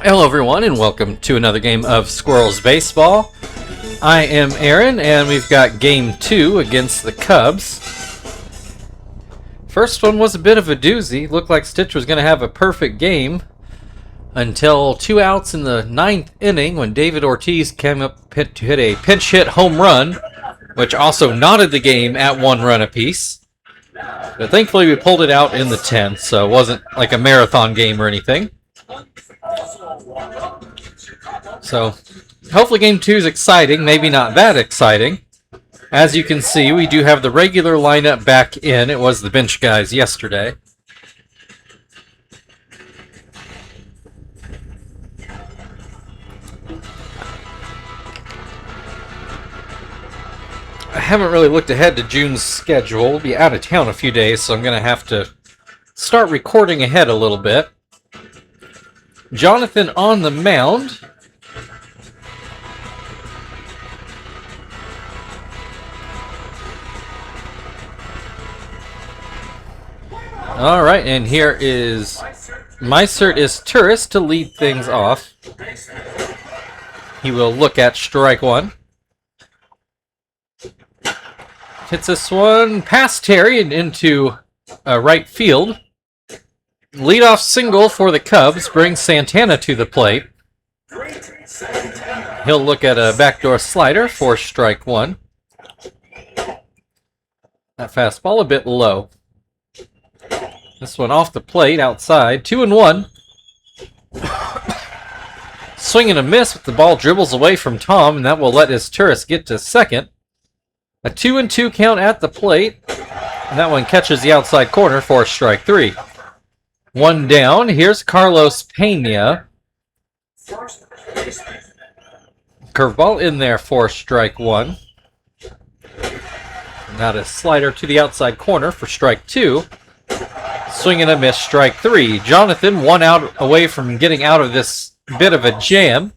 Hello everyone and welcome to another game of Squirrels Baseball. I am Aaron and we've got game 2 against the Cubs. First one was a bit of a doozy. Looked like Stitch was going to have a perfect game until 2 outs in the 9th inning when David Ortiz came up to hit a pinch hit home run, which also knotted the game at 1 run apiece. But thankfully we pulled it out in the 10th, so it wasn't like a marathon game or anything. So, hopefully game 2 is exciting, maybe not that exciting. As you can see, we do have the regular lineup back in. It was the bench guys yesterday. I haven't really looked ahead to June's schedule. We'll be out of town a few days, so I'm going to have to start recording ahead a little bit. Jonathan on the mound. All right, and here is Meissert is Tourist to lead things off. He will look at strike 1. Hits this one past Terry and into right field. Leadoff single for the Cubs brings Santana to the plate. He'll look at a backdoor slider for strike 1. That fastball a bit low. This one off the plate outside. 2-1. Swing and a miss, but the ball dribbles away from Tom, and that will let his tourist get to second. A 2-2 count at the plate, and that one catches the outside corner for strike 3. 1 down. Here's Carlos Pena. Curveball in there for strike 1. Now a slider to the outside corner for strike 2. Swing and a miss, strike 3. Jonathan 1 out away from getting out of this bit of a jam.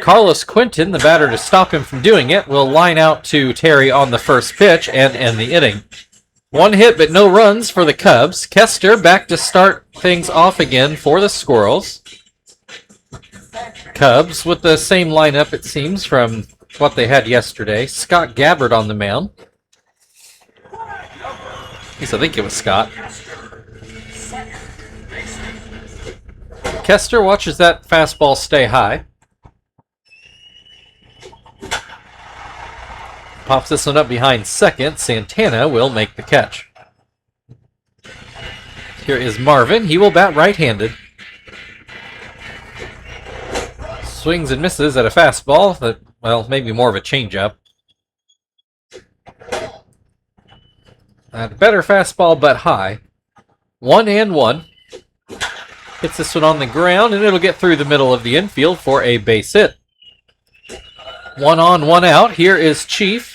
Carlos Quinton, the batter to stop him from doing it, will line out to Terry on the first pitch and end the inning. 1 hit but no runs for the Cubs. Kester back to start things off again for the Squirrels. Cubs with the same lineup, it seems, from what they had yesterday. Scott Gabbard on the mound. At least I think it was Scott. Kester watches that fastball stay high. Pops this one up behind second. Santana will make the catch. Here is Marvin. He will bat right-handed. Swings and misses at a fastball that, well, maybe more of a changeup. A better fastball, but high. 1-1. Hits this one on the ground, and it'll get through the middle of the infield for a base hit. 1 on, 1 out. Here is Chief.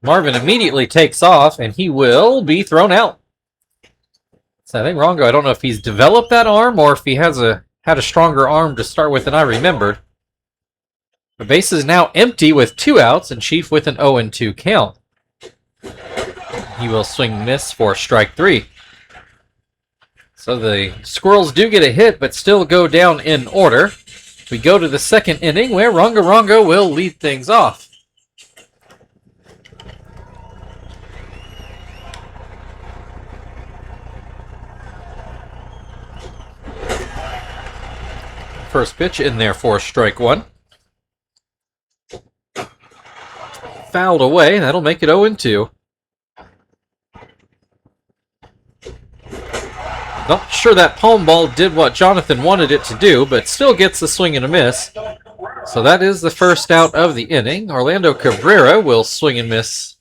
Marvin immediately takes off, and he will be thrown out. So I think Rongo, I don't know if he's developed that arm or if he had a stronger arm to start with than I remembered. The base is now empty with 2 outs, and Chief with an 0-2 count. He will swing and miss for strike 3. So the Squirrels do get a hit, but still go down in order. We go to the 2nd inning where Rongo will lead things off. First pitch in there for strike 1. Fouled away. That'll make it 0-2. Not sure that palm ball did what Jonathan wanted it to do, but still gets the swing and a miss. So that is the first out of the inning. Orlando Cabrera will swing and miss,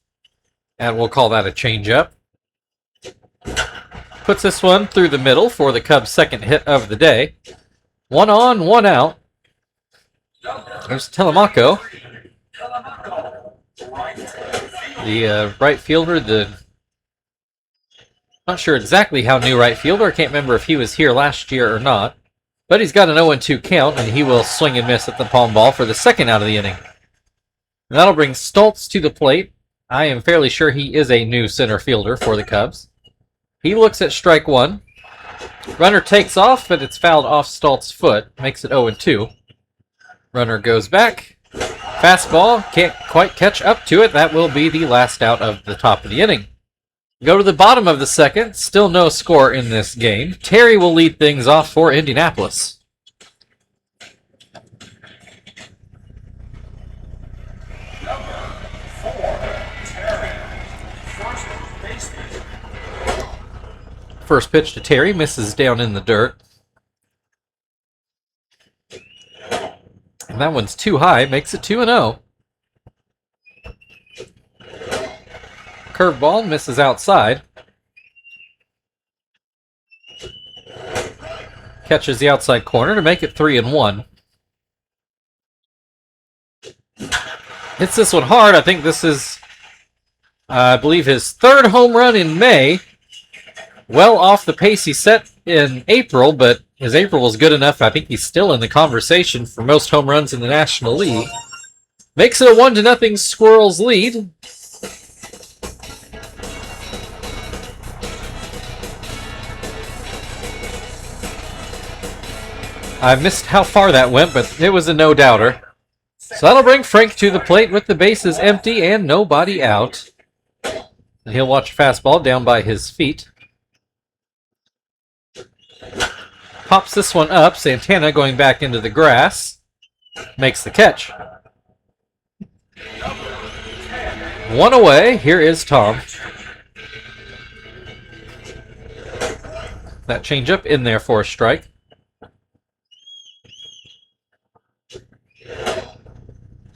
and we'll call that a changeup. Puts this one through the middle for the Cubs' 2nd hit of the day. 1 on, 1 out. There's Telemaco. The right fielder, not sure exactly how new right fielder. I can't remember if he was here last year or not. But he's got an 0-2 count, and he will swing and miss at the palm ball for the 2nd out of the inning. And that'll bring Stoltz to the plate. I am fairly sure he is a new center fielder for the Cubs. He looks at strike 1. Runner takes off, but it's fouled off Stoltz's foot. Makes it 0-2. Runner goes back. Fastball, can't quite catch up to it. That will be the last out of the top of the inning. Go to the bottom of the second. Still no score in this game. Terry will lead things off for Indianapolis. Number 4, Terry. First baseman. First pitch to Terry, misses down in the dirt. And that one's too high, makes it 2-0. Curveball misses outside. Catches the outside corner to make it 3-1. Hits this one hard. I think this is, I believe, his third home run in May. Well off the pace he set in April, but his April was good enough. I think he's still in the conversation for most home runs in the National League. Makes it a 1-0 Squirrels lead. I missed how far that went, but it was a no-doubter. So that'll bring Frank to the plate with the bases empty and nobody out. And he'll watch a fastball down by his feet. Pops this one up. Santana going back into the grass. Makes the catch. One away. Here is Tom. That changeup in there for a strike.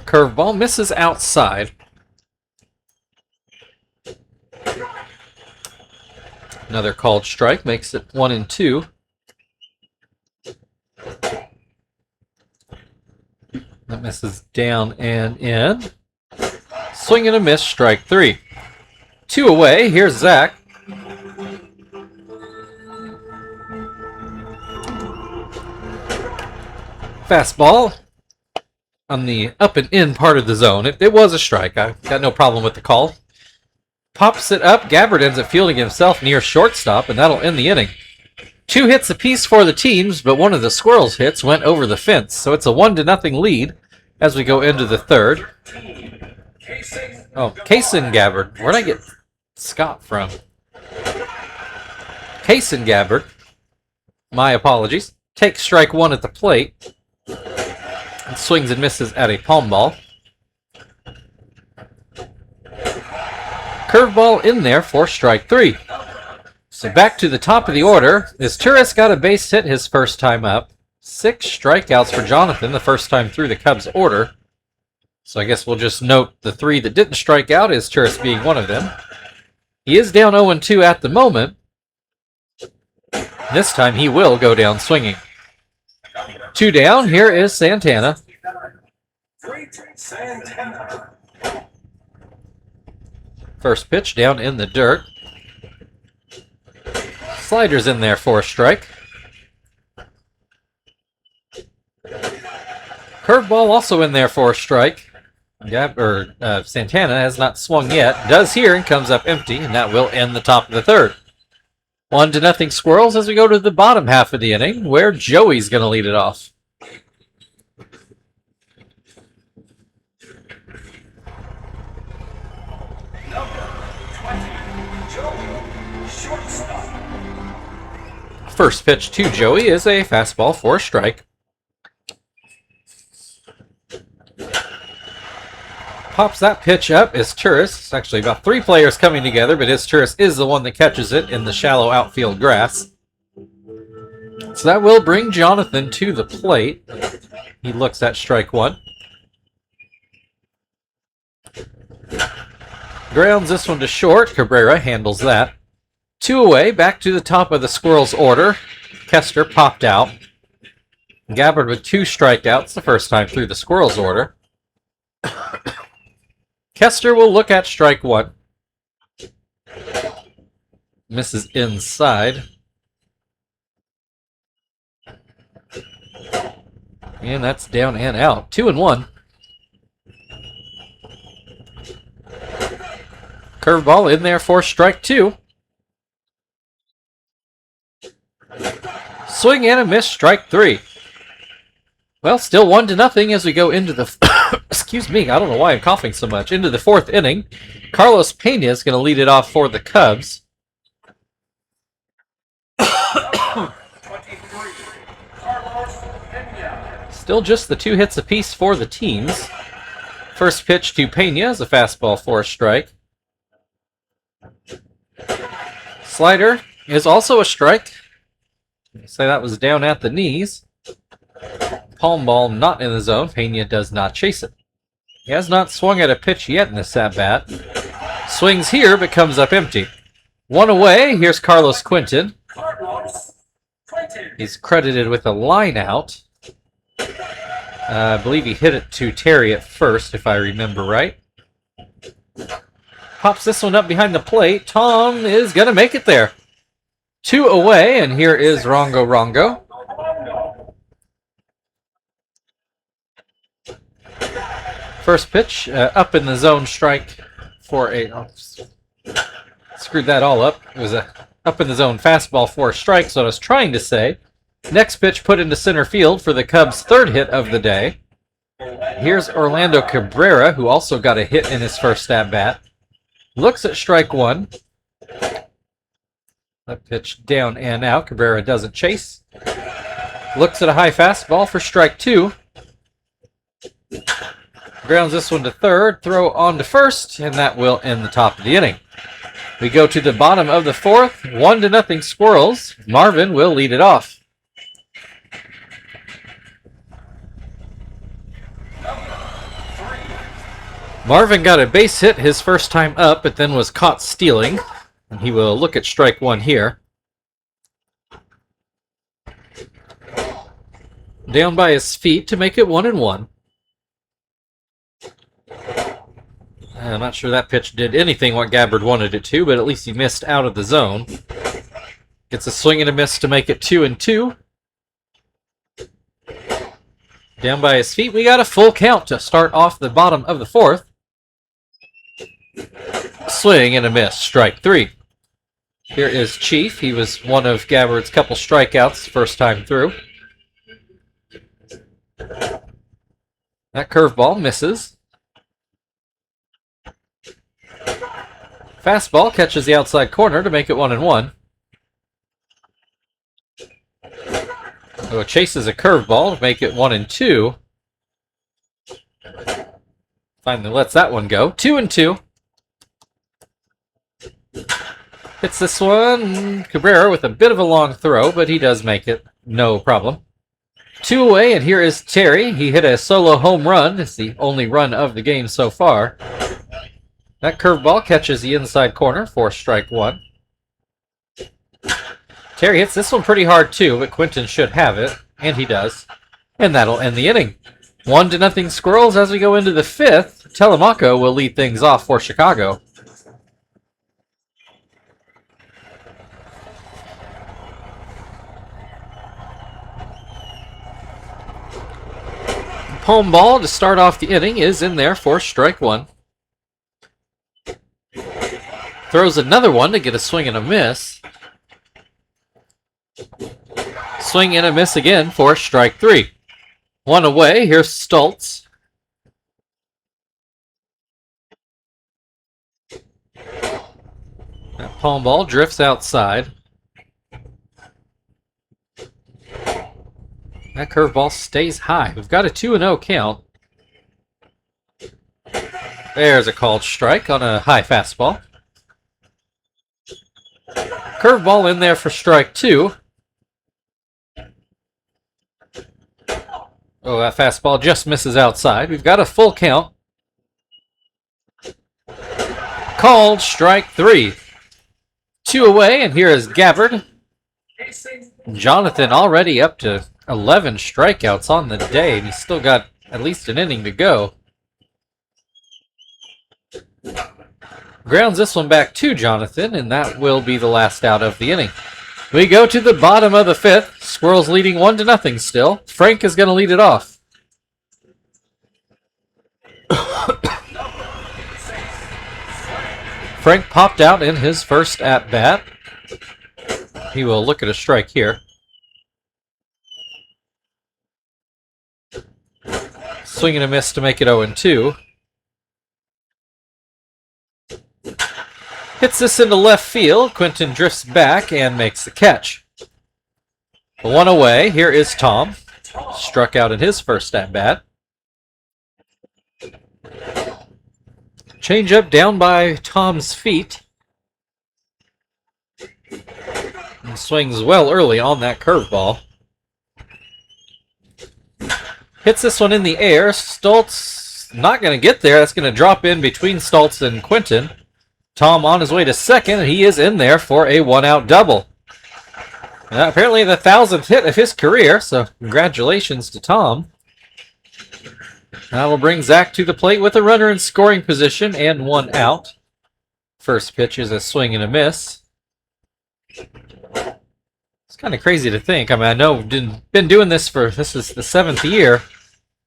Curveball misses outside. Another called strike makes it 1-2. That misses down and in. Swing and a miss, strike 3. 2 away, here's Zach. Fastball on the up and in part of the zone. It was a strike. I got no problem with the call. Pops it up. Gabbard ends up fielding himself near shortstop, and that'll end the inning. 2 hits apiece for the teams, but one of the Squirrels' hits went over the fence, so it's a 1-0 lead as we go into the third. Oh, Kaysen Gabbard. Where'd I get Scott from? Kaysen Gabbard. My apologies. Takes strike 1 at the plate. And swings and misses at a palm ball. Curveball in there for strike 3. So back to the top of the order. This Turris got a base hit his first time up. 6 strikeouts for Jonathan the first time through the Cubs order. So I guess we'll just note the 3 that didn't strike out, as Turris being one of them. He is down 0-2 at the moment. This time he will go down swinging. 2 down, here is Santana. First pitch down in the dirt. Sliders in there for a strike. Curveball also in there for a strike. Santana has not swung yet. Does here and comes up empty, and that will end the top of the third. 1-0 Squirrels as we go to the bottom half of the inning, where Joey's going to lead it off. First pitch to Joey is a fastball for a strike. Pops that pitch up is Turris. It's actually about 3 players coming together, but Turris is the one that catches it in the shallow outfield grass. So that will bring Jonathan to the plate. He looks at strike 1. Grounds this one to short. Cabrera handles that. 2 away, back to the top of the Squirrels order. Kester popped out. Gabbard with 2 strikeouts the first time through the Squirrels order. Kester will look at strike 1. Misses inside. And that's down and out. 2-1. Curveball in there for strike 2. Swing and a miss, strike 3. Well, still 1-0 as we go into the... excuse me, I don't know why I'm coughing so much. Into the 4th inning. Carlos Pena is going to lead it off for the Cubs. 23, Carlos Pena. Still just the 2 hits apiece for the teams. First pitch to Pena is a fastball for a strike. Slider is also a strike. Say that was down at the knees. Palm ball not in the zone. Pena does not chase it. He has not swung at a pitch yet in this at-bat. Swings here, but comes up empty. 1 away. Here's Carlos Quinton. Carlos Quinton. He's credited with a line out. I believe he hit it to Terry at first, if I remember right. Pops this one up behind the plate. Tom is going to make it there. 2 away, and here is Rongo Rongo. First pitch, up in the zone strike for a... Oh, screwed that all up. It was a up in the zone fastball for a strike, so I was trying to say. Next pitch put into center field for the Cubs' 3rd hit of the day. Here's Orlando Cabrera, who also got a hit in his first at-bat. Looks at strike 1. That pitch down and out. Cabrera doesn't chase. Looks at a high fastball for strike 2. Grounds this one to third, throw on to first, and that will end the top of the inning. We go to the bottom of the 4th, 1-0 Squirrels. Marvin will lead it off. Marvin got a base hit his first time up, but then was caught stealing. And he will look at strike 1 here. Down by his feet to make it 1-1. I'm not sure that pitch did anything what Gabbard wanted it to, but at least he missed out of the zone. Gets a swing and a miss to make it 2-2. Down by his feet, we got a full count to start off the bottom of the 4th. Swing and a miss, strike 3. Here is Chief. He was one of Gabbard's couple strikeouts first time through. That curveball misses. Fastball catches the outside corner to make it 1-1. So it chases a curveball to make it 1-2. Finally lets that one go. 2-2. Hits this one. Cabrera with a bit of a long throw, but he does make it. No problem. 2 away, and here is Terry. He hit a solo home run. It's the only run of the game so far. That curveball catches the inside corner for strike 1. Terry hits this one pretty hard too, but Quinton should have it, and he does. And that'll end the inning. 1-0 Squirrels as we go into the 5th. Telemaco will lead things off for Chicago. Palm ball to start off the inning is in there for strike 1. Throws another one to get a swing and a miss. Swing and a miss again for strike 3. 1 away. Here's Stultz. That palm ball drifts outside. That curveball stays high. We've got a 2-0 count. There's a called strike on a high fastball. Curveball in there for strike 2. Oh, that fastball just misses outside. We've got a full count. Called strike 3. 2 away, and here is Gabbard. Jonathan already up to 11 strikeouts on the day, and he's still got at least an inning to go. Grounds this one back to Jonathan, and that will be the last out of the inning. We go to the bottom of the 5th. Squirrels leading 1-0 still. Frank is going to lead it off. Frank popped out in his first at-bat. He will look at a strike here. swing and a miss to make it 0-2. Hits this into left field. Quentin drifts back and makes the catch. One away. Here is Tom. Struck out in his first at-bat. Changeup down by Tom's feet. And swings well early on that curveball. Hits this one in the air. Stoltz not going to get there. That's going to drop in between Stoltz and Quentin. Tom on his way to second, and he is in there for a one-out double. Apparently the 1,000th hit of his career, so congratulations to Tom. That will bring Zach to the plate with a runner in scoring position and one out. First pitch is a swing and a miss. It's kind of crazy to think. I mean, I know been doing this is the 7th year.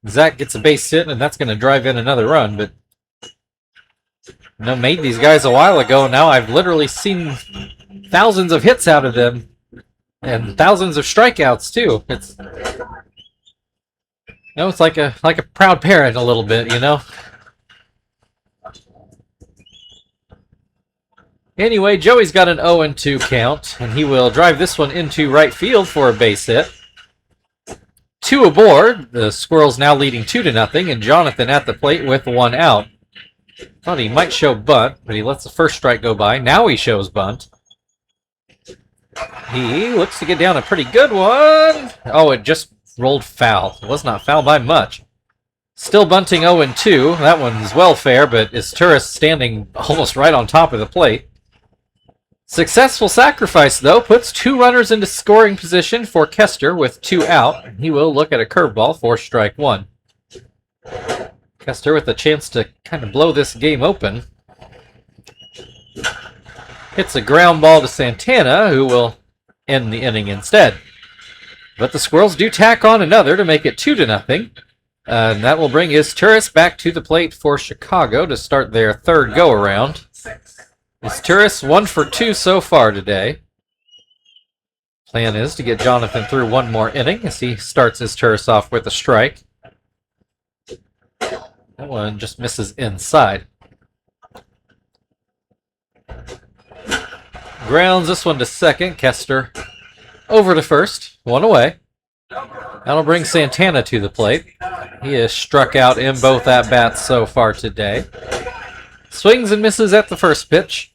Zach gets a base hit, and that's going to drive in another run, but made these guys a while ago. Now I've literally seen thousands of hits out of them and thousands of strikeouts too. It's it's like a proud parent a little bit, you know. Anyway, Joey's got an 0-2 count, and he will drive this one into right field for a base hit. 2 aboard. The Squirrels now leading 2-0, and Jonathan at the plate with one out. Thought he might show bunt, but he lets the first strike go by. Now he shows bunt. He looks to get down a pretty good one. Oh, it just rolled foul. It was not foul by much. Still bunting 0-2. That one's well fair, but Isturis standing almost right on top of the plate. Successful sacrifice, though, puts 2 runners into scoring position for Kester with 2 out. He will look at a curveball for strike 1. Kester with a chance to kind of blow this game open. Hits a ground ball to Santana, who will end the inning instead. But the Squirrels do tack on another to make it 2-0. And that will bring Isturis back to the plate for Chicago to start their 3rd go-around. Isturis 1 for 2 so far today. Plan is to get Jonathan through one more inning as he starts Isturis off with a strike. That one just misses inside. Grounds this one to second. Kester over to first. One away. That'll bring Santana to the plate. He has struck out in both at-bats so far today. Swings and misses at the first pitch.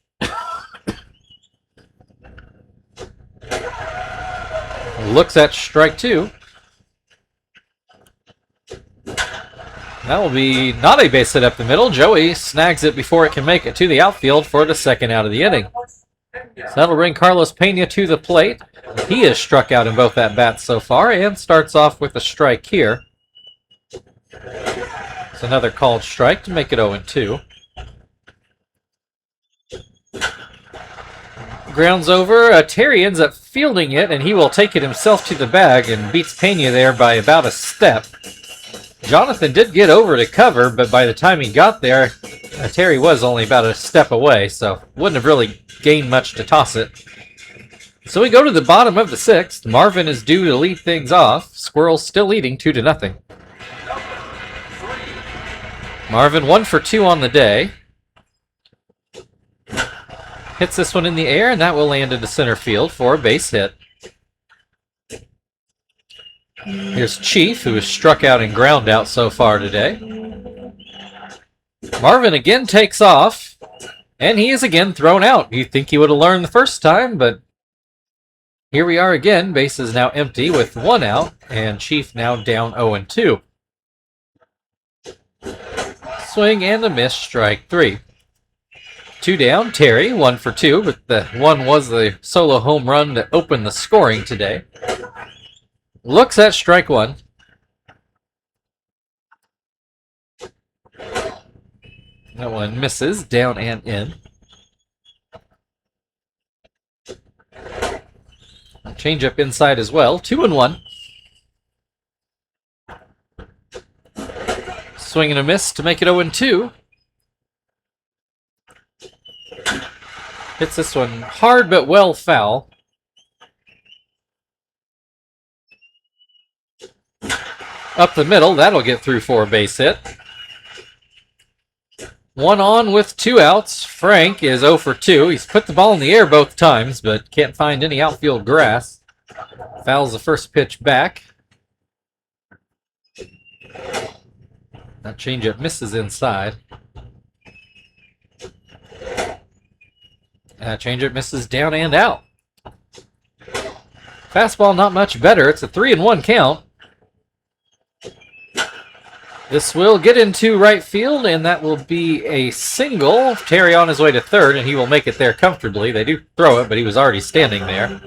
Looks at strike 2. That will be not a base hit up the middle. Joey snags it before it can make it to the outfield for the 2nd out of the inning. So that'll bring Carlos Pena to the plate. He has struck out in both at-bats so far and starts off with a strike here. It's another called strike to make it 0-2. Grounds over. Terry ends up fielding it, and he will take it himself to the bag and beats Pena there by about a step. Jonathan did get over to cover, but by the time he got there, Terry was only about a step away, so wouldn't have really gained much to toss it. So we go to the bottom of the 6th. Marvin is due to lead things off. Squirrels still leading 2-0. Marvin 1 for 2 on the day. Hits this one in the air, and that will land into center field for a base hit. Here's Chief, who has struck out and ground out so far today. Marvin again takes off, and he is again thrown out. You'd think he would have learned the first time, but here we are again. Base is now empty with 1 out, and Chief now down 0-2. Swing and a miss, strike 3. 2 down, Terry, 1 for 2, but the 1 was the solo home run that opened the scoring today. Looks at strike 1. That one misses, down and in. Change up inside as well, 2-1. Swing and a miss to make it 0-2. Hits this one hard but well foul. Up the middle, that'll get through for a base hit. 1 on with 2 outs. Frank is 0 for 2. He's put the ball in the air both times, but can't find any outfield grass. Fouls the first pitch back. That changeup misses inside. That changeup misses down and out. Fastball not much better. It's a 3-1 count. This will get into right field, and that will be a single. Terry on his way to third, and he will make it there comfortably. They do throw it, but he was already standing there.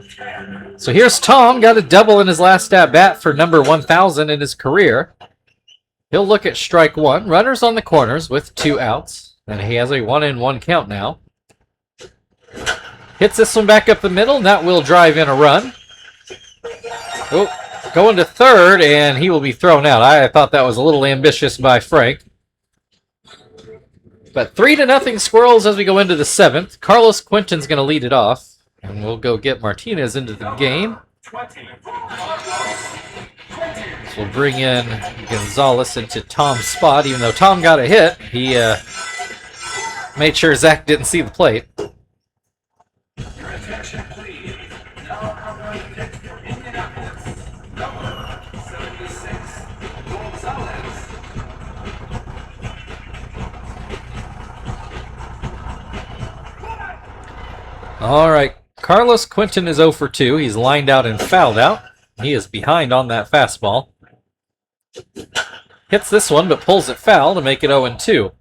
So here's Tom, got a double in his last at-bat for number 1,000 in his career. He'll look at strike one. Runners on the corners with 2 outs, and he has a 1-1 count now. Hits this one back up the middle, and that will drive in a run. Oh. Going to third, and he will be thrown out. I thought that was a little ambitious by Frank. But 3-0 Squirrels as we go into the 7th. Carlos Quinton's going to lead it off. And we'll go get Martinez into the game. So we'll bring in Gonzalez into Tom's spot. Even though Tom got a hit, he made sure Zach didn't see the plate. Your attention, please. Now covering the pitch for Indianapolis. Number 76, Gonzalez. All right, Carlos Quinton is 0 for 2. He's lined out and fouled out. He is behind on that fastball. Hits this one, but pulls it foul to make it 0-2.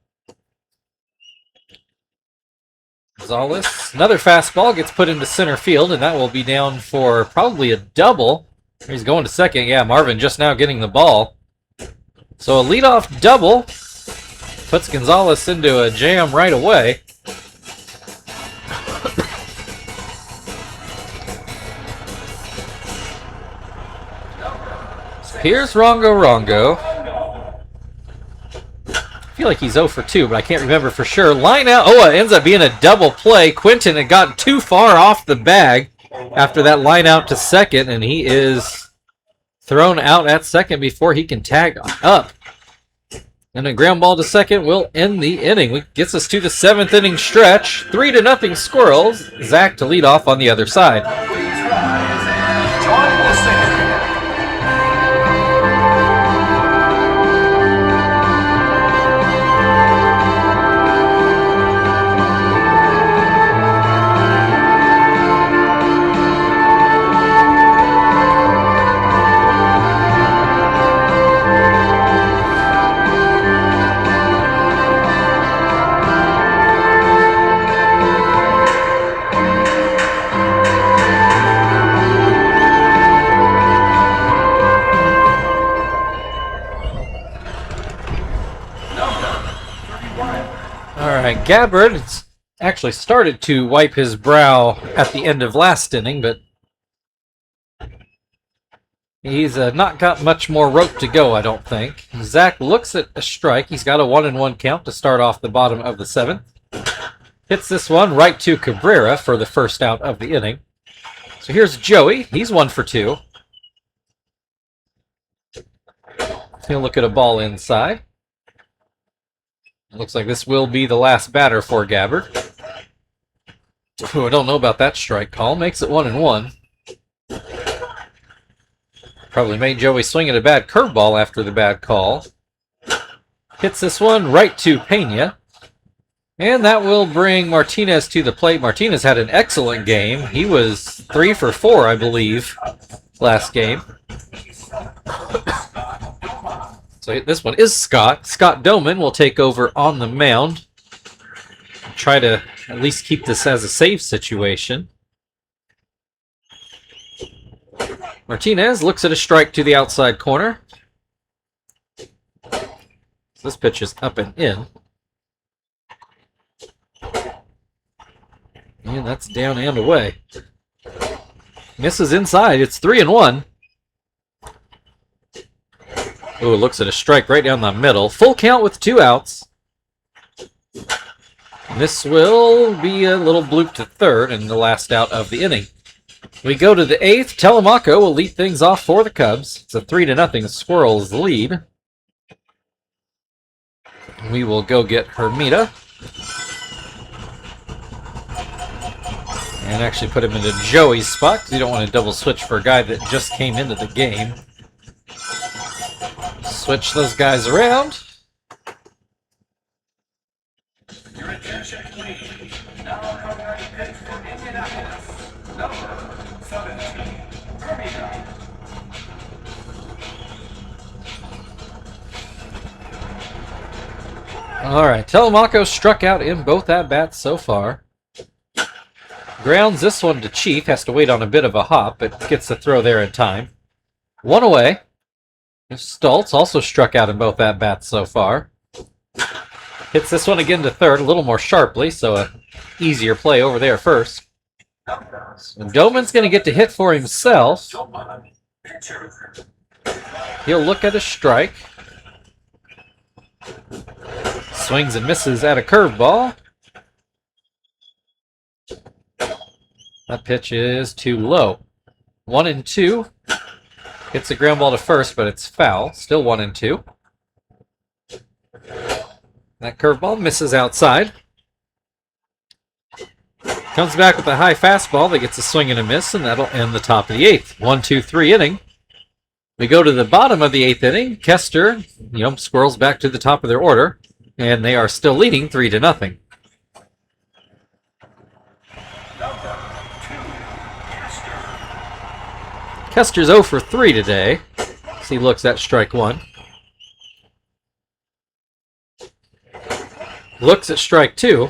Gonzalez, another fastball, gets put into center field, and that will be down for probably a double. He's going to second. Yeah, Marvin just now getting the ball. So a leadoff double puts Gonzalez into a jam right away. Here's Rongo. I feel like he's 0 for 2, but I can't remember for sure. Line out. Oh, it ends up being a double play. Quinton had gotten too far off the bag after that line out to second, and he is thrown out at second before he can tag up. And a ground ball to second will end the inning. It gets us to the 7th inning stretch. 3-0 Squirrels. Zach to lead off on the other side. Please rise and join the singing. Gabbard actually started to wipe his brow at the end of last inning, but he's not got much more rope to go, I don't think. Zach looks at a strike. He's got a 1-1 count to start off the bottom of the 7th. Hits this one right to Cabrera for the first out of the inning. So here's Joey. He's 1 for 2. He'll look at a ball inside. Looks like this will be the last batter for Gabbard. Ooh, I don't know about that strike call. Makes it 1-1. Probably made Joey swing at a bad curveball after the bad call. Hits this one right to Pena. And that will bring Martinez to the plate. Martinez had an excellent game. He was 3 for 4, I believe, last game. So this one is Scott. Scott Doman will take over on the mound. Try to at least keep this as a save situation. Martinez looks at a strike to the outside corner. This pitch is up and in. And that's down and away. Misses inside. It's 3-1. Ooh, looks at a strike right down the middle. Full count with 2 outs. And this will be a little bloop to third and the last out of the inning. We go to the 8th. Telemaco will lead things off for the Cubs. It's a 3-0 Squirrels lead. We will go get Hermida. And actually put him into Joey's spot because you don't want to double switch for a guy that just came into the game. Switch those guys around. Your attention, please. Now covering pitch for Indianapolis. Number 17, Hermida. All right, Telemaco struck out in both at-bats so far. Grounds this one to Chief, has to wait on a bit of a hop, but gets the throw there in time. One away. Stultz also struck out in both at-bats so far. Hits this one again to third, a little more sharply, so a easier play over there first. So Doman's going to get to hit for himself. He'll look at a strike. Swings and misses at a curveball. That pitch is too low. 1-2. Hits a ground ball to first, but it's foul. Still 1-2. That curveball misses outside. Comes back with a high fastball that gets a swing and a miss, and that'll end the top of the 8th. 1-2-3 inning. We go to the bottom of the 8th inning. Kester, Squirrels back to the top of their order, and they are still leading 3-0. Kester's 0 for 3 today. As he looks at strike one. Looks at strike two.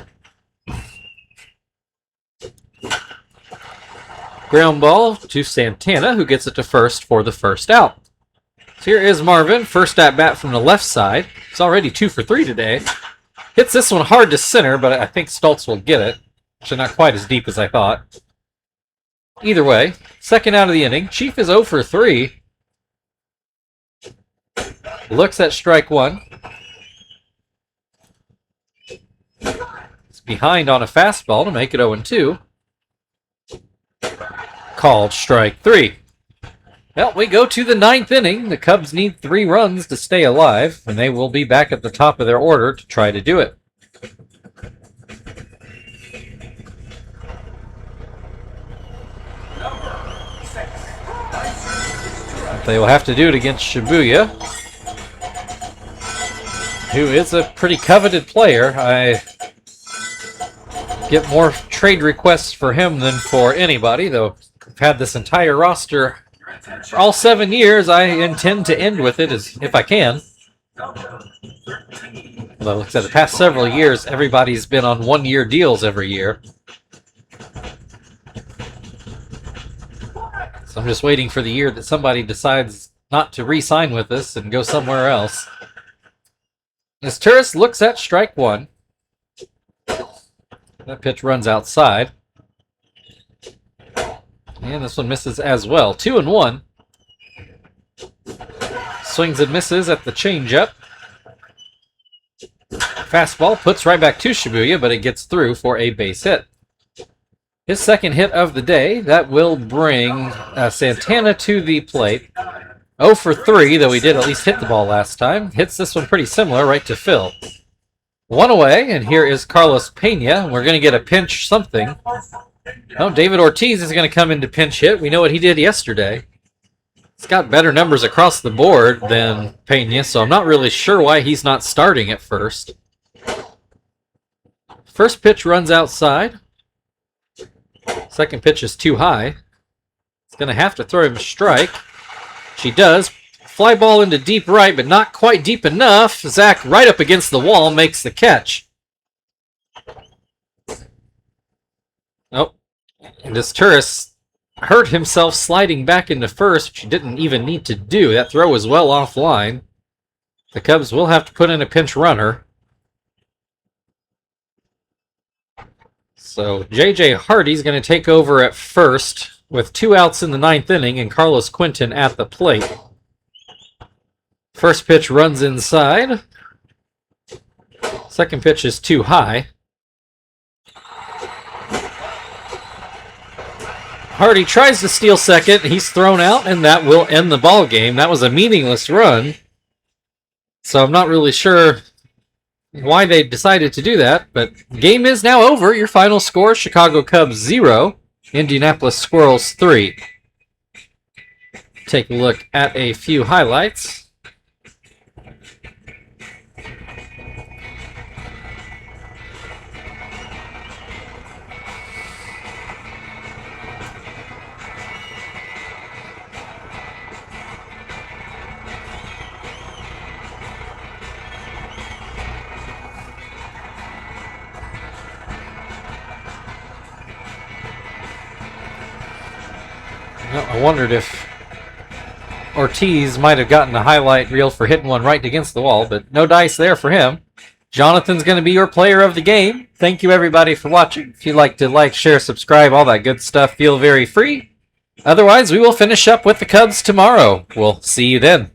Ground ball to Santana, who gets it to first for the first out. So here is Marvin, first at bat from the left side. He's already 2 for 3 today. Hits this one hard to center, but I think Stultz will get it. Actually, not quite as deep as I thought. Either way, second out of the inning. Chief is 0 for 3. Looks at strike one. It's behind on a fastball to make it 0-2. Called strike 3. Well, we go to the 9th inning. The Cubs need 3 runs to stay alive, and they will be back at the top of their order to try to do it. They will have to do it against Shibuya, who is a pretty coveted player. I get more trade requests for him than for anybody, though I've had this entire roster for all 7 years. I intend to end with it if I can. Well, like I said, the past several years, everybody's been on 1-year deals every year. So I'm just waiting for the year that somebody decides not to re-sign with us and go somewhere else. As Turris looks at strike one. That pitch runs outside. And this one misses as well. 2-1. Swings and misses at the changeup. Fastball puts right back to Shibuya, but it gets through for a base hit. His second hit of the day, that will bring Santana to the plate. 0 for 3, though he did at least hit the ball last time. Hits this one pretty similar, right to Phil. 1 away, and here is Carlos Pena. We're going to get a pinch something. Oh, David Ortiz is going to come in to pinch hit. We know what he did yesterday. He's got better numbers across the board than Pena, so I'm not really sure why he's not starting at first. First pitch runs outside. Second pitch is too high. It's going to have to throw him a strike. She does. Fly ball into deep right, but not quite deep enough. Zach right up against the wall makes the catch. Oh, and this Turris hurt himself sliding back into first, which he didn't even need to do. That throw was well offline. The Cubs will have to put in a pinch runner. So J.J. Hardy's going to take over at first with 2 outs in the 9th inning and Carlos Quinton at the plate. First pitch runs inside. Second pitch is too high. Hardy tries to steal second. He's thrown out, and that will end the ball game. That was a meaningless run. So I'm not really sure why they decided to do that, but game is now over. Your final score, Chicago Cubs 0, Indianapolis Squirrels 3. Take a look at a few highlights. Well, I wondered if Ortiz might have gotten a highlight reel for hitting one right against the wall, but no dice there for him. Jonathan's going to be your player of the game. Thank you, everybody, for watching. If you'd like to like, share, subscribe, all that good stuff, feel very free. Otherwise, we will finish up with the Cubs tomorrow. We'll see you then.